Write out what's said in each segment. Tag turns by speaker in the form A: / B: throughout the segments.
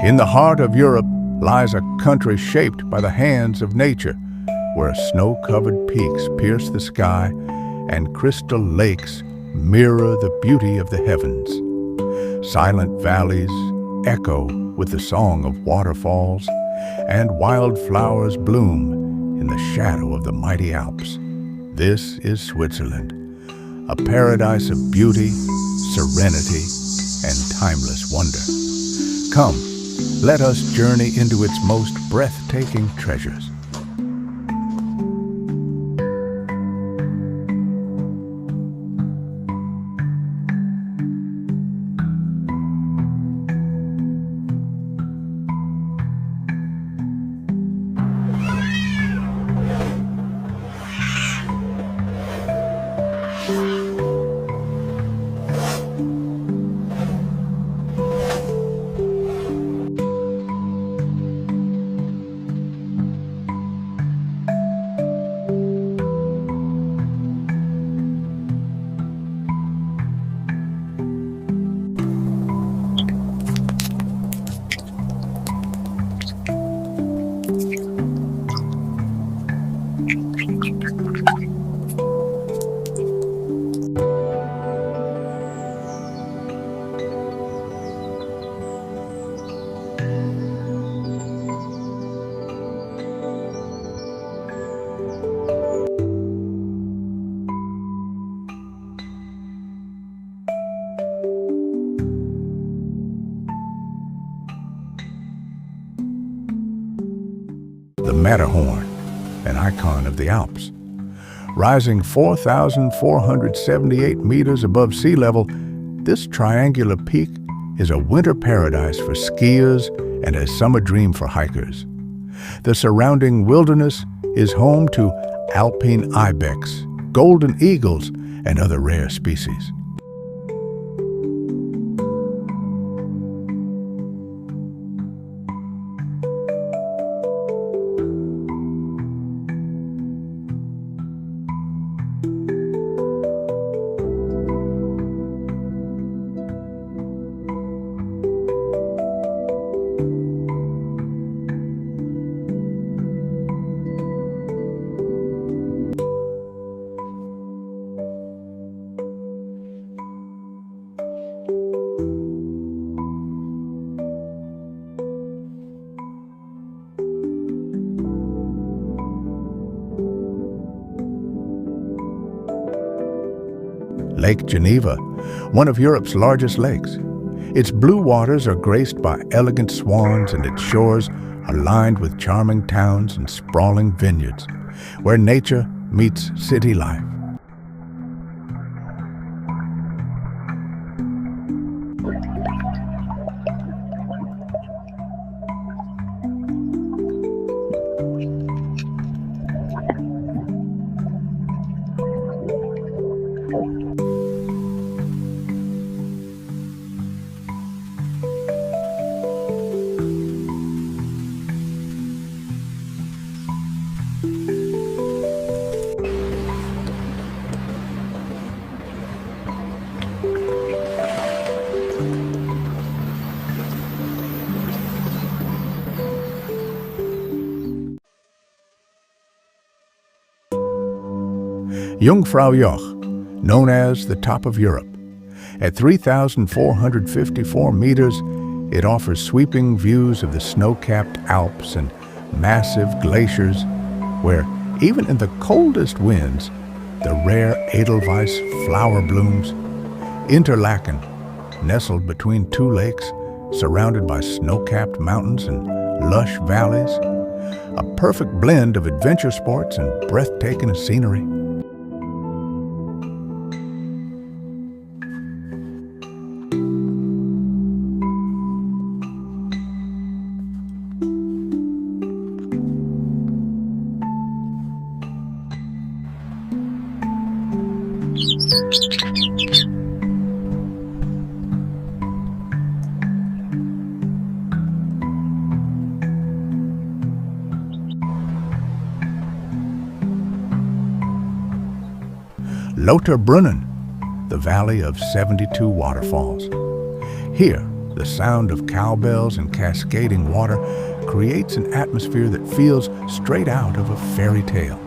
A: In the heart of Europe lies a country shaped by the hands of nature, where snow-covered peaks pierce the sky and crystal lakes mirror the beauty of the heavens. Silent valleys echo with the song of waterfalls, and wildflowers bloom in the shadow of the mighty Alps. This is Switzerland, a paradise of beauty, serenity, and timeless wonder. Come, let us journey into its most breathtaking treasures. The Matterhorn, an icon of the Alps. Rising 4,478 meters above sea level, this triangular peak is a winter paradise for skiers and a summer dream for hikers. The surrounding wilderness is home to alpine ibex, golden eagles, and other rare species. Lake Geneva, one of Europe's largest lakes. Its blue waters are graced by elegant swans, and its shores are lined with charming towns and sprawling vineyards, where nature meets city life. Jungfraujoch, known as the top of Europe. At 3,454 meters, it offers sweeping views of the snow-capped Alps and massive glaciers, where, even in the coldest winds, the rare Edelweiss flower blooms. Interlaken, nestled between two lakes, surrounded by snow-capped mountains and lush valleys, a perfect blend of adventure sports and breathtaking scenery. Lauterbrunnen, the valley of 72 waterfalls. Here, The sound of cowbells and cascading water creates an atmosphere that feels straight out of a fairy tale.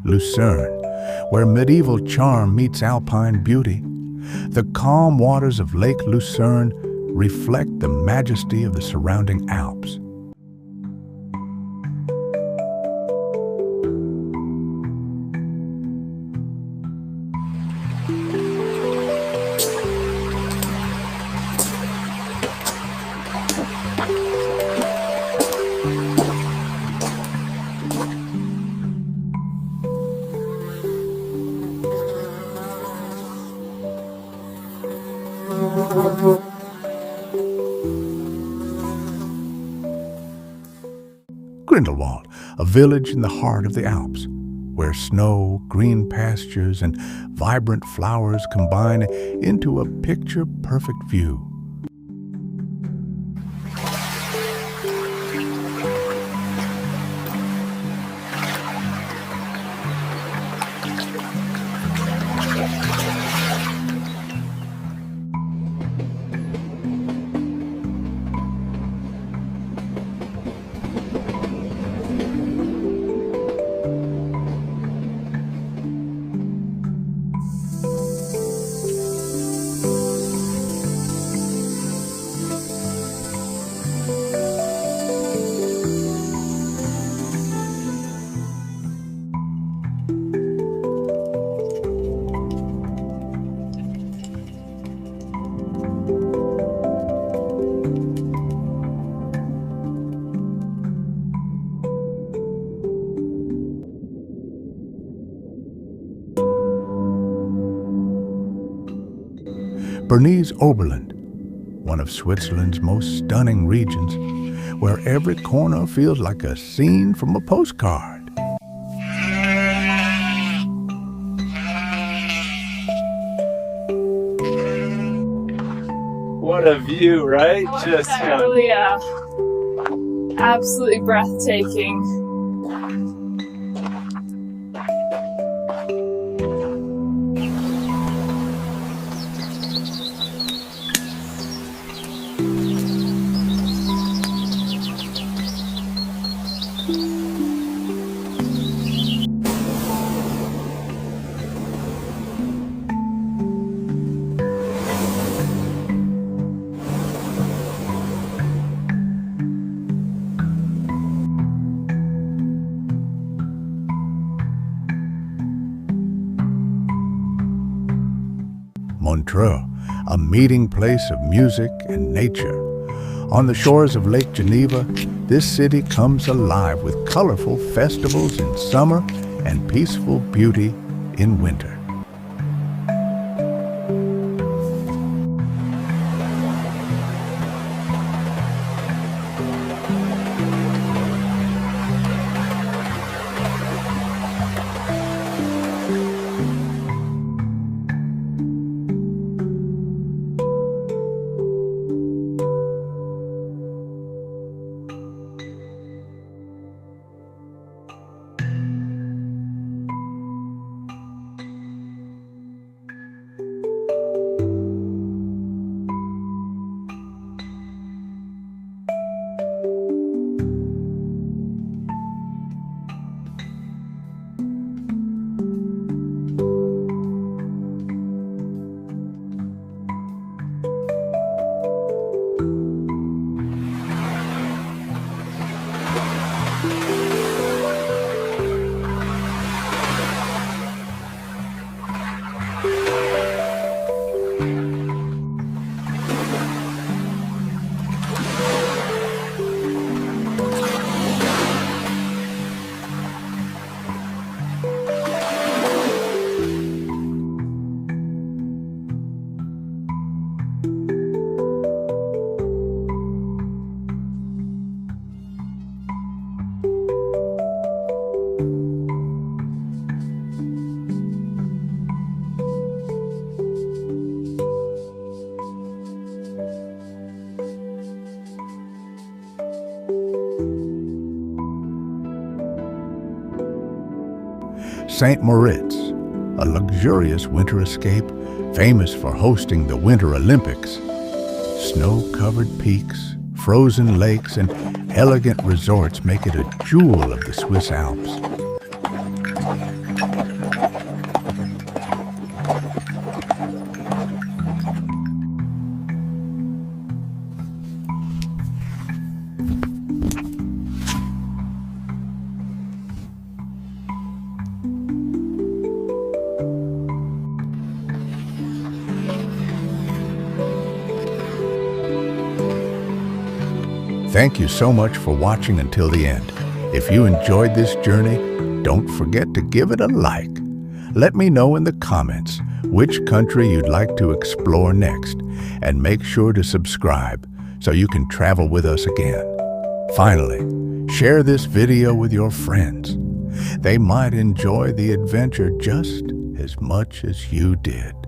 A: Lucerne, where medieval charm meets alpine beauty. The calm waters of Lake Lucerne reflect the majesty of the surrounding Alps. Grindelwald, a village in the heart of the Alps, where snow, green pastures, and vibrant flowers combine into a picture-perfect view. Bernese Oberland, one of Switzerland's most stunning regions, where every corner feels like a scene from a postcard.
B: What a view, right? Just
C: yeah. Absolutely breathtaking.
A: Montreux, a meeting place of music and nature. On the shores of Lake Geneva, this city comes alive with colorful festivals in summer and peaceful beauty in winter. St. Moritz, a luxurious winter escape famous for hosting the Winter Olympics. Snow-covered peaks, frozen lakes, and elegant resorts make it a jewel of the Swiss Alps. Thank you so much for watching until the end. If you enjoyed this journey, don't forget to give it a like. Let me know in the comments which country you'd like to explore next, and make sure to subscribe so you can travel with us again. Finally, share this video with your friends. They might enjoy the adventure just as much as you did.